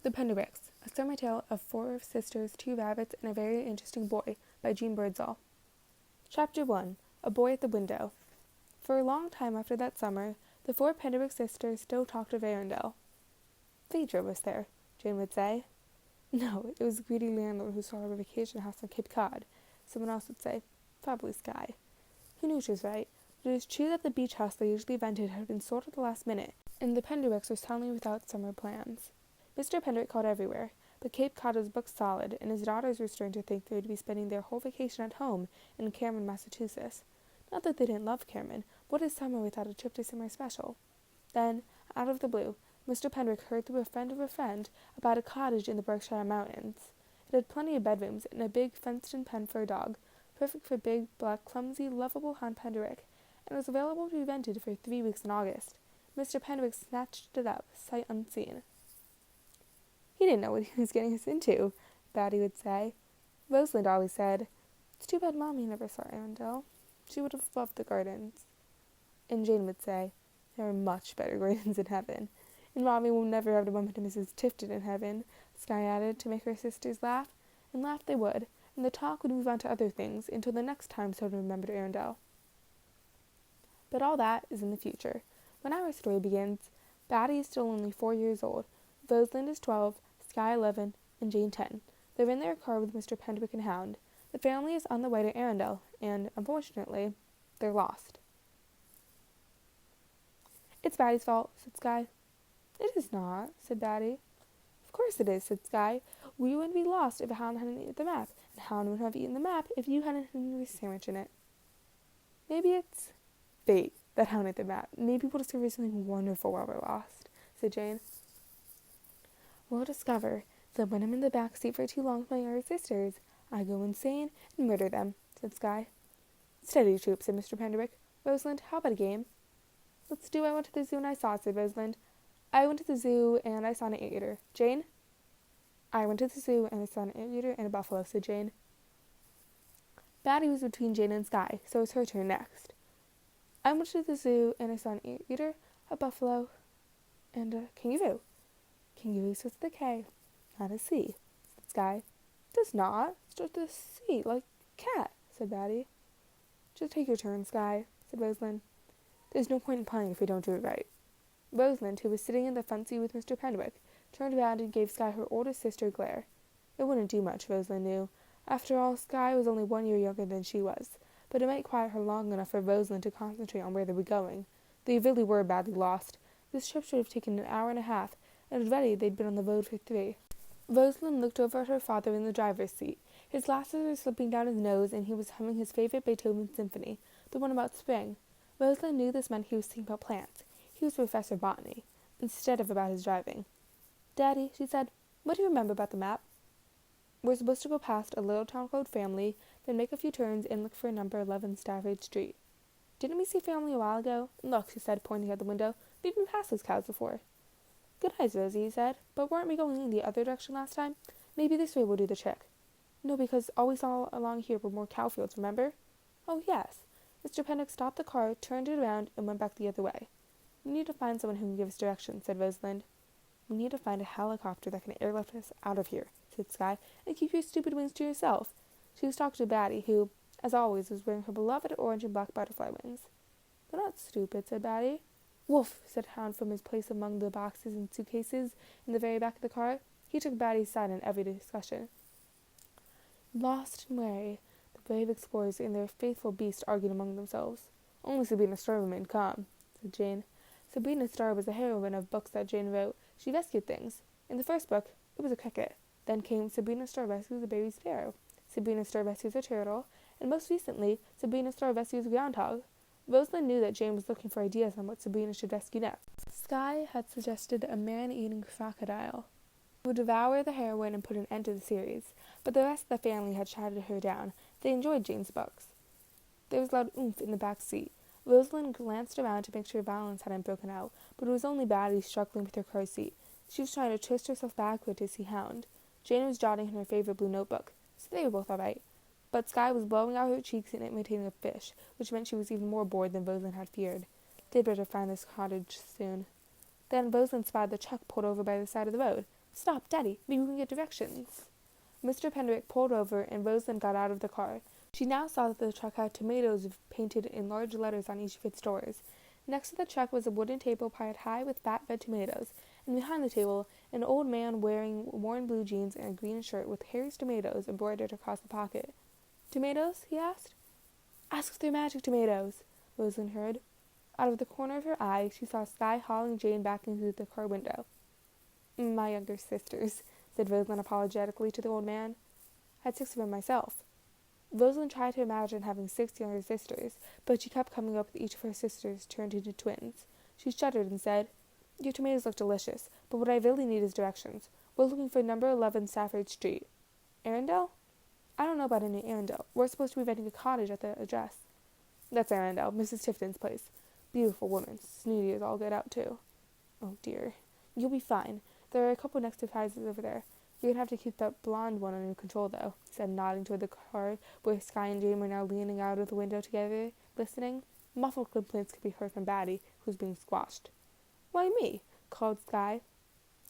The Penderwicks, a summer tale of 4 sisters, 2 rabbits, and a very interesting boy, by Jeanne Birdsall. Chapter 1. A Boy at the Window. For a long time after that summer, the 4 Penderwick sisters still talked of Arundel. "They drove us there," Jane would say. "No, it was the greedy landlord who saw our vacation house on Cape Cod," someone else would say. "Probably Skye." Who knew she was right? But it was true that the beach house they usually rented had been sold at the last minute, and the Penderwicks were suddenly without summer plans. Mr. Penderwick called everywhere, but Cape Cod was booked solid, and his daughters were starting to think they would be spending their whole vacation at home in Cameron, Massachusetts. Not that they didn't love Cameron. What is summer without a trip to somewhere special? Then, out of the blue, Mr. Penderwick heard through a friend of a friend about a cottage in the Berkshire Mountains. It had plenty of bedrooms and a big fenced-in pen for a dog, perfect for big, black, clumsy, lovable Hound Penderwick, and was available to be rented for 3 weeks in August. Mr. Penderwick snatched it up, sight unseen. "He didn't know what he was getting us into," Batty would say. Rosalind always said, "It's too bad Mommy never saw Arundel. She would have loved the gardens." And Jane would say, "There are much better gardens in heaven. And Mommy will never have to bump into Mrs. Tifton in heaven," Skye added, to make her sisters laugh. And laugh they would, and the talk would move on to other things until the next time someone remembered Arundel. But all that is in the future. When our story begins, Batty is still only 4 years old, Rosalind is 12, Skye 11, and Jane 10. They're in their car with Mr. Penderwick and Hound. The family is on the way to Arundel, and, unfortunately, they're lost. "It's Batty's fault," said Skye. "It is not," said Batty. "Of course it is," said Skye. "We wouldn't be lost if Hound hadn't eaten the map, and Hound wouldn't have eaten the map if you hadn't hidden your sandwich in it." "Maybe it's fate that Hound ate the map. Maybe we'll discover something wonderful while we're lost," said Jane. "We'll discover that when I'm in the back seat for too long with my younger sisters, I go insane and murder them," said Skye. "Steady, troop," said Mr. Penderwick. "Rosalind, how about a game?" "Let's do I went to the zoo and I saw," said Rosalind. "I went to the zoo and I saw an anteater." "Jane?" "I went to the zoo and I saw an anteater and a buffalo," said Jane. Batty was between Jane and Skye, so it was her turn next. "I went to the zoo and I saw an anteater, a buffalo, and a kangaroo." "Kangaroo starts with a K, not a C," said Skye. "It does not. It starts with a C, like cat," said Batty. "Just take your turn, Skye," said Rosalind. "There's no point in playing if we don't do it right." Rosalind, who was sitting in the front seat with Mr. Penderwick, turned around and gave Skye her oldest sister a glare. It wouldn't do much, Rosalind knew. After all, Skye was only 1 year younger than she was, but it might quiet her long enough for Rosalind to concentrate on where they were going. They really were badly lost. This trip should have taken an hour and a half, and already they'd been on the road for 3. Rosalind looked over at her father in the driver's seat. His glasses were slipping down his nose, and he was humming his favorite Beethoven symphony, the one about spring. Rosalind knew this meant he was thinking about plants. He was Professor Botany, instead of about his driving. "Daddy," she said, "what do you remember about the map?" "We're supposed to go past a little town called Family, then make a few turns and look for number 11 Stafford Street." "Didn't we see Family a while ago? And look," she said, pointing out the window, "we've been past those cows before." "Good eyes, Rosie," he said, "but weren't we going in the other direction last time? Maybe this way will do the trick." "No, because all we saw along here were more cow fields, remember?" "Oh, yes." Mr. Penderwick stopped the car, turned it around, and went back the other way. "We need to find someone who can give us directions," said Rosalind. "We need to find a helicopter that can airlift us out of here," said Skye, "and keep your stupid wings to yourself." She was talking to Batty, who, as always, was wearing her beloved orange and black butterfly wings. "They're not stupid," said Batty. "Woof," said Hound from his place among the boxes and suitcases in the very back of the car. He took Batty's side in every discussion. Lost and weary, the brave explorers and their faithful beast argued among themselves. "Only Sabrina Starr remained calm," said Jane. Sabrina Starr was the heroine of books that Jane wrote. She rescued things. In the first book, it was a cricket. Then came Sabrina Starr Rescues a Baby Sparrow, Sabrina Starr Rescues a Turtle, and most recently, Sabrina Starr Rescues a Groundhog. Rosalind knew that Jane was looking for ideas on what Sabrina should rescue next. Skye had suggested a man-eating crocodile. It would devour the heroine and put an end to the series, but the rest of the family had shouted her down. They enjoyed Jane's books. There was loud oomph in the back seat. Rosalind glanced around to make sure violence hadn't broken out, but it was only Batty struggling with her car seat. She was trying to twist herself backward to see Hound. Jane was jotting in her favorite blue notebook, so they were both all right. But Skye was blowing out her cheeks and imitating a fish, which meant she was even more bored than Rosalind had feared. They'd better find this cottage soon. Then Rosalind spied the truck pulled over by the side of the road. Stop, Daddy, maybe we can get directions. Mr. Penderwick pulled over, and Rosalind got out of the car. She now saw that the truck had tomatoes painted in large letters on each of its doors. Next to the truck was a wooden table piled high with fat red tomatoes, and behind the table, an old man wearing worn blue jeans and a green shirt with Harry's tomatoes embroidered across the pocket. Tomatoes? He asked. Ask if they're magic tomatoes, Rosalind heard. Out of the corner of her eye, she saw Skye hauling Jane back into the car window. My younger sisters, said Rosalind apologetically to the old man. I had 6 of them myself. Rosalind tried to imagine having 6 younger sisters, but she kept coming up with each of her sisters turned into twins. She shuddered and said, Your tomatoes look delicious, but what I really need is directions. We're looking for number 11 Stafford Street. Arundel? I don't know about any Arundel. We're supposed to be renting a cottage at the address. That's Arundel, Mrs. Tifton's place. Beautiful woman, snooty as all get out, too. Oh, dear. You'll be fine. There are a couple next to prizes over there. You're going to have to keep that blonde one under control, though, he said, nodding toward the car where Skye and Jane were now leaning out of the window together, listening. Muffled complaints could be heard from Batty, who was being squashed. Why me? Called Skye.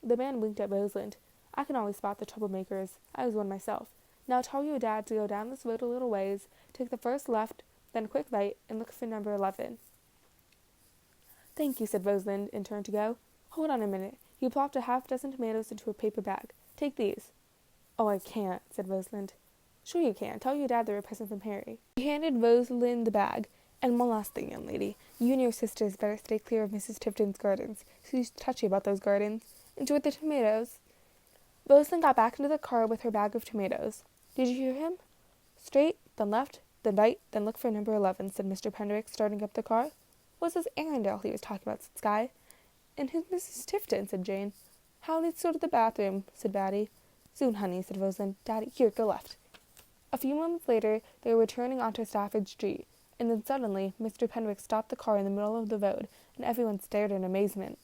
The man winked at Rosalind. I can always spot the troublemakers. I was one myself. Now tell your dad to go down this road a little ways, take the first left, then a quick right, and look for number 11. Thank you, said Rosalind, and turned to go. Hold on a minute. He plopped a half-dozen tomatoes into a paper bag. Take these. Oh, I can't, said Rosalind. Sure you can. Tell your dad they're a present from Harry. He handed Rosalind the bag. And one last thing, young lady. You and your sisters better stay clear of Mrs. Tifton's gardens. She's touchy about those gardens. Enjoy the tomatoes. Rosalind got back into the car with her bag of tomatoes. Did you hear him? Straight, then left, then right, then look for number 11, said Mr. Penderwicks, starting up the car. What's this Arundel he was talking about, said Skye. And who's Mrs. Tifton, said Jane. Hal needs to go to the bathroom, said Batty. Soon, honey, said Rosalind. Daddy, here, go left. A few moments later, they were returning onto Stafford Street, and then suddenly Mr. Penderwick stopped the car in the middle of the road, and everyone stared in amazement.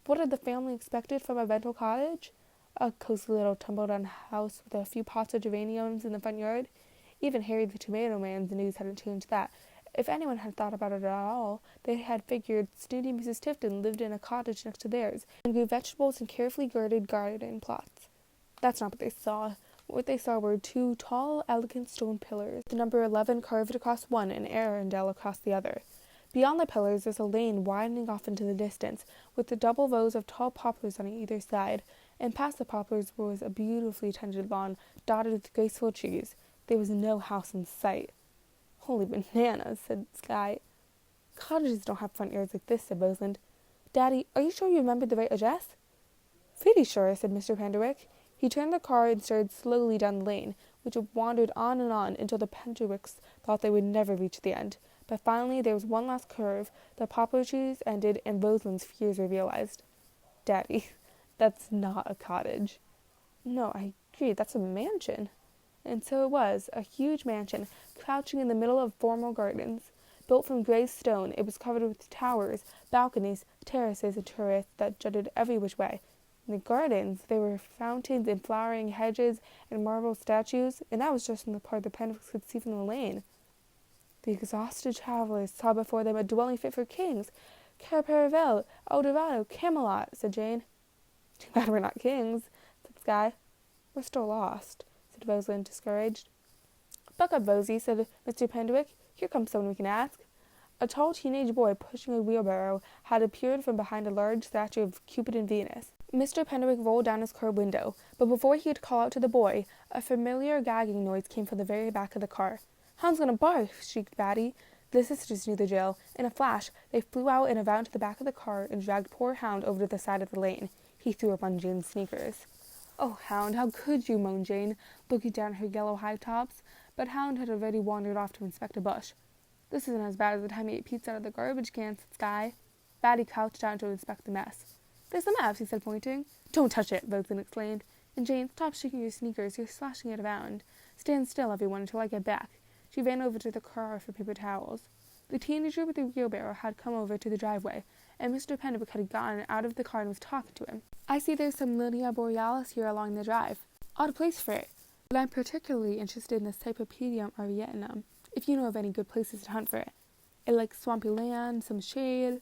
What had the family expected from a rental cottage? A cozy little tumble-down house with a few pots of geraniums in the front yard? Even Harry the Tomato Man's news hadn't changed that. If anyone had thought about it at all, they had figured snooty Mrs. Tifton lived in a cottage next to theirs, and grew vegetables in carefully guarded garden plots. That's not what they saw. What they saw were 2 tall, elegant stone pillars, the number 11 carved across one and Arundel across the other. Beyond the pillars is a lane widening off into the distance, with the double rows of tall poplars on either side, and past the poplars was a beautifully tended lawn, dotted with graceful trees. There was no house in sight. Holy bananas, said Skye. Cottages don't have front yards like this, said Rosalind. Daddy, are you sure you remembered the right address? Pretty sure, said Mr. Penderwick. He turned the car and started slowly down the lane, which wandered on and on until the Penderwicks thought they would never reach the end. But finally there was one last curve, the poplar trees ended, and Rosalind's fears were realized. Daddy, that's not a cottage. No, I agree, that's a mansion. And so it was, a huge mansion, crouching in the middle of formal gardens. Built from grey stone, it was covered with towers, balconies, terraces, and turrets that jutted every which way. In the gardens, there were fountains and flowering hedges and marble statues, and that was just in the part the Penderwicks could see from the lane. The exhausted travelers saw before them a dwelling fit for kings. Caparvel, Eldorado, Camelot, said Jane. Too bad we're not kings, said Skye. We're still lost, said Rosalind, discouraged. Buck up, Rosie, said Mr. Penderwick. Here comes someone we can ask. A tall teenage boy pushing a wheelbarrow had appeared from behind a large statue of Cupid and Venus. Mr. Penderwick rolled down his car window, but before he could call out to the boy, a familiar gagging noise came from the very back of the car. Hound's gonna bark, shrieked Batty. The sisters knew the drill. In a flash, they flew out and around to the back of the car and dragged poor Hound over to the side of the lane. He threw up on Jane's sneakers. Oh, Hound, how could you, moaned Jane, looking down at her yellow high tops. But Hound had already wandered off to inspect a bush. This isn't as bad as the time he ate pizza out of the garbage can, said Skye. Batty crouched down to inspect the mess. There's the maps, he said, pointing. Don't touch it, Rosalind exclaimed. And Jane, stop shaking your sneakers. You're splashing it around. Stand still, everyone, until I get back. She ran over to the car for paper towels. The teenager with the wheelbarrow had come over to the driveway, and Mr. Penderwick had gotten out of the car and was talking to him. I see there's some Linnea borealis here along the drive. Odd place for it. But I'm particularly interested in the Cypripedium arietinum, if you know of any good places to hunt for it. It likes swampy land, some shade.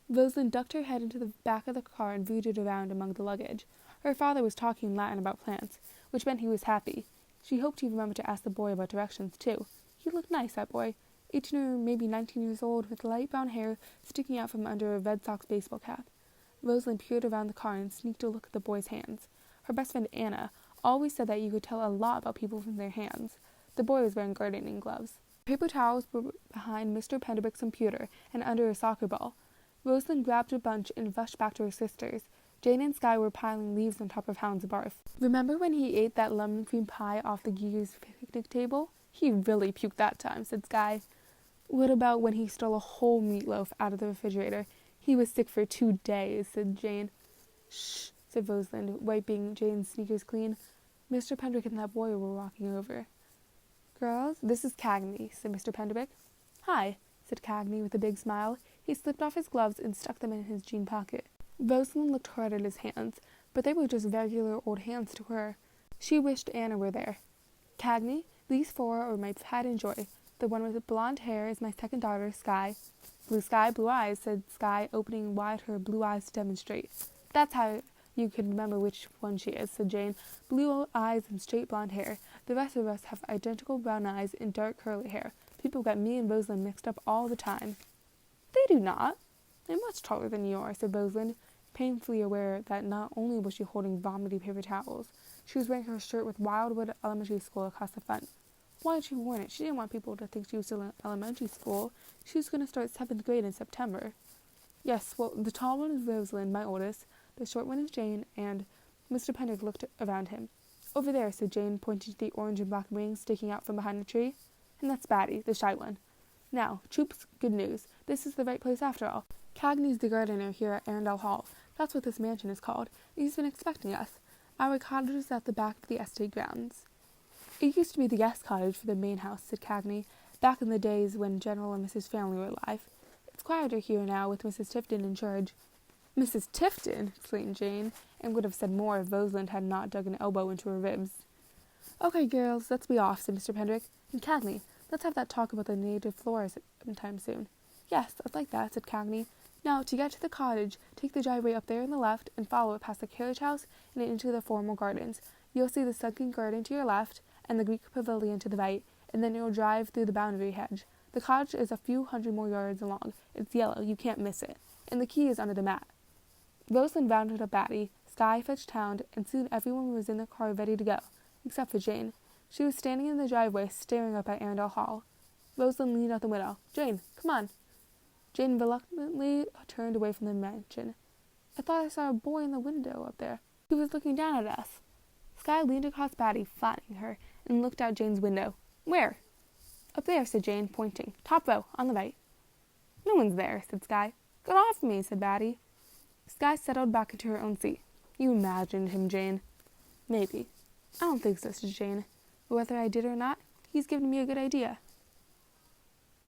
Rosalind ducked her head into the back of the car and rooted around among the luggage. Her father was talking in Latin about plants, which meant he was happy. She hoped he remembered to ask the boy about directions, too. He looked nice, that boy. 18 or maybe 19 years old, with light brown hair sticking out from under a Red Sox baseball cap. Rosalind peered around the car and sneaked a look at the boy's hands. Her best friend Anna always said that you could tell a lot about people from their hands. The boy was wearing gardening gloves. Paper towels were behind Mr. Penderwick's computer and under a soccer ball. Rosalind grabbed a bunch and rushed back to her sisters. Jane and Skye were piling leaves on top of Hound's barf. Remember when he ate that lemon cream pie off the Gears picnic table? He really puked that time, said Skye. What about when he stole a whole meatloaf out of the refrigerator? He was sick for 2 days, said Jane. Shh, said Rosalind, wiping Jane's sneakers clean. Mr. Penderwick and that boy were walking over. Girls, this is Cagney, said Mr. Penderwick. Hi, said Cagney with a big smile. He slipped off his gloves and stuck them in his jean pocket. Rosalind looked hard at his hands, but they were just regular old hands to her. She wished Anna were there. Cagney, these 4 are my pride and joy. The one with the blonde hair is my second daughter, Skye. Blue Sky, blue eyes, said Skye, opening wide her blue eyes to demonstrate. That's how you can remember which one she is, said Jane. Blue eyes and straight blonde hair. The rest of us have identical brown eyes and dark curly hair. People get me and Rosalind mixed up all the time. They do not. I'm much taller than you are, said Rosalind, painfully aware that not only was she holding vomity paper towels, she was wearing her shirt with Wildwood Elementary School across the front. Why had she worn it? She didn't want people to think she was still in elementary school. She was going to start 7th grade in September. Yes, well, the tall one is Rosalind, my oldest. The short one is Jane, and Mr. Penderwick looked around him. Over there, said Jane, pointing to the orange and black wings sticking out from behind the tree. And that's Batty, the shy one. Now, troops, good news. This is the right place after all. Cagney's the gardener here at Arundel Hall. That's what this mansion is called. He's been expecting us. Our cottage is at the back of the estate grounds. It used to be the guest cottage for the main house, said Cagney, back in the days when General and Mrs. Family were alive. It's quieter here now, with Mrs. Tifton in charge. Mrs. Tifton, exclaimed Jane, and would have said more if Rosalind had not dug an elbow into her ribs. Okay, girls, let's be off, said Mr. Penderwick. And Cagney, let's have that talk about the native flora sometime soon. Yes, I'd like that, said Cagney. Now, to get to the cottage, take the driveway up there on the left and follow it past the carriage house and into the formal gardens. You'll see the sunken garden to your left and the Greek pavilion to the right, and then you'll drive through the boundary hedge. The cottage is a few hundred more yards long. It's yellow, you can't miss it. And the key is under the mat. Rosalind rounded up Batty, Skye fetched Hound, and soon everyone was in the car ready to go, except for Jane. She was standing in the driveway, staring up at Arundel Hall. Rosalind leaned out the window. Jane, come on. Jane reluctantly turned away from the mansion. I thought I saw a boy in the window up there. He was looking down at us. Skye leaned across Batty, flattening her, and looked out Jane's window. Where? Up there, said Jane, pointing. Top row, on the right. No one's there, said Skye. Get off me, said Batty. Skye settled back into her own seat. You imagined him, Jane. Maybe. I don't think so, said Jane. But whether I did or not, he's given me a good idea.